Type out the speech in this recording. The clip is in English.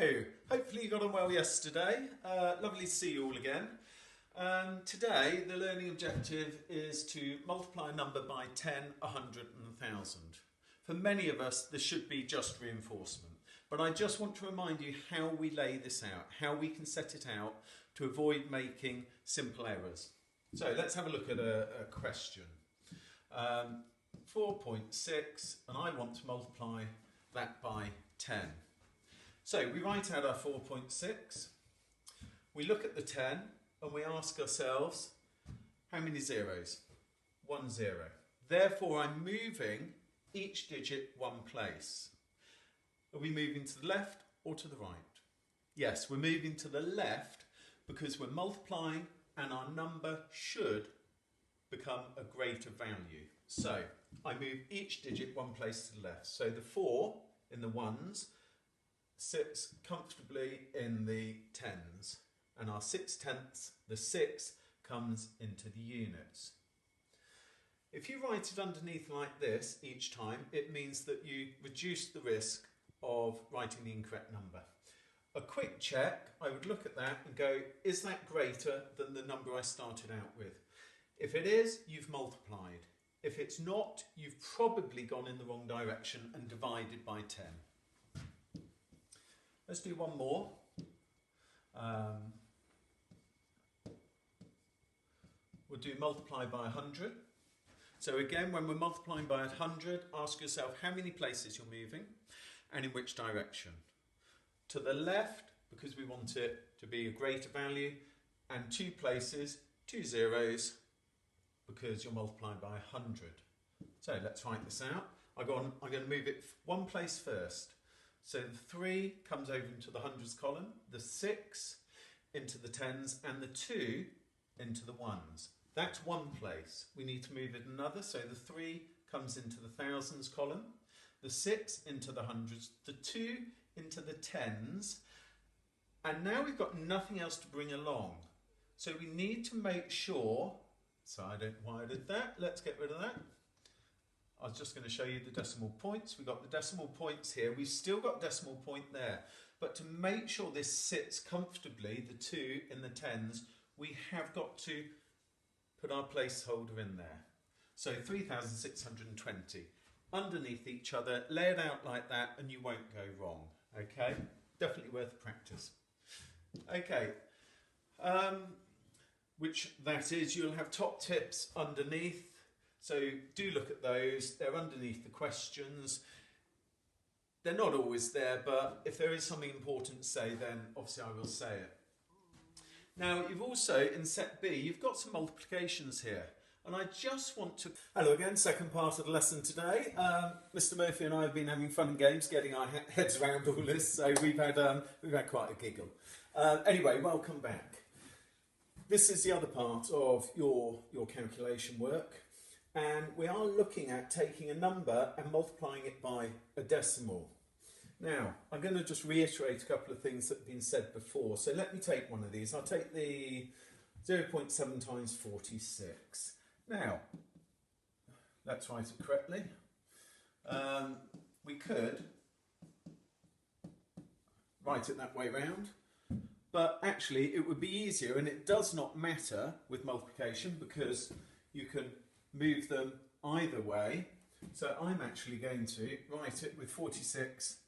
Hello, hopefully you got on well yesterday. Lovely to see you all again. Today the learning objective is to multiply a number by 10, 100 and 1,000. For many of us this should be just reinforcement, but I just want to remind you how we lay this out, how we can set it out to avoid making simple errors. So let's have a look at a question. 4.6 and I want to multiply that by 10. So we write out our 4.6, we look at the 10 and we ask ourselves, how many zeros? 1 0. Therefore I'm moving each digit one place. Are we moving to the left or to the right? Yes, we're moving to the left because we're multiplying and our number should become a greater value. So I move each digit one place to the left. So the 4 in the ones sits comfortably in the tens, and our 6/10, the 6, comes into the units. If you write it underneath like this each time, it means that you reduce the risk of writing the incorrect number. A quick check, I would look at that and go, is that greater than the number I started out with? If it is, you've multiplied. If it's not, you've probably gone in the wrong direction and divided by 10. Let's do one more. We'll do multiply by 100. So again, when we're multiplying by 100, ask yourself how many places you're moving and in which direction. To the left, because we want it to be a greater value, and 2 places, 2 zeros, because you're multiplying by 100. So let's write this out. I'm going to move it one place first. So the 3 comes over into the hundreds column, the 6 into the tens, and the 2 into the ones. That's one place. We need to move it another, so the 3 comes into the thousands column, the 6 into the hundreds, the 2 into the tens, and now we've got nothing else to bring along. So we need to make sure, so I don't know why I did that, let's get rid of that. I was just going to show you the decimal points. We've got the decimal points here. We've still got decimal point there. But to make sure this sits comfortably, the 2 in the tens, we have got to put our placeholder in there. So 3,620. Underneath each other, lay it out like that and you won't go wrong. Okay? Definitely worth practice. Okay. Which that is, you'll have top tips underneath. So do look at those, they're underneath the questions. They're not always there, but if there is something important to say, then obviously I will say it. Now you've also, in set B, you've got some multiplications here. And I just want to... Hello again, second part of the lesson today. Mr. Murphy and I have been having fun and games getting our heads around all this, so we've had quite a giggle. Anyway, welcome back. This is the other part of your calculation work. And we are looking at taking a number and multiplying it by a decimal. Now, I'm going to just reiterate a couple of things that have been said before. So let me take one of these. I'll take the 0.7 times 46. Now, let's write it correctly. We could write it that way round, but actually it would be easier, and it does not matter with multiplication because you can move them either way. So I'm actually going to write it with 46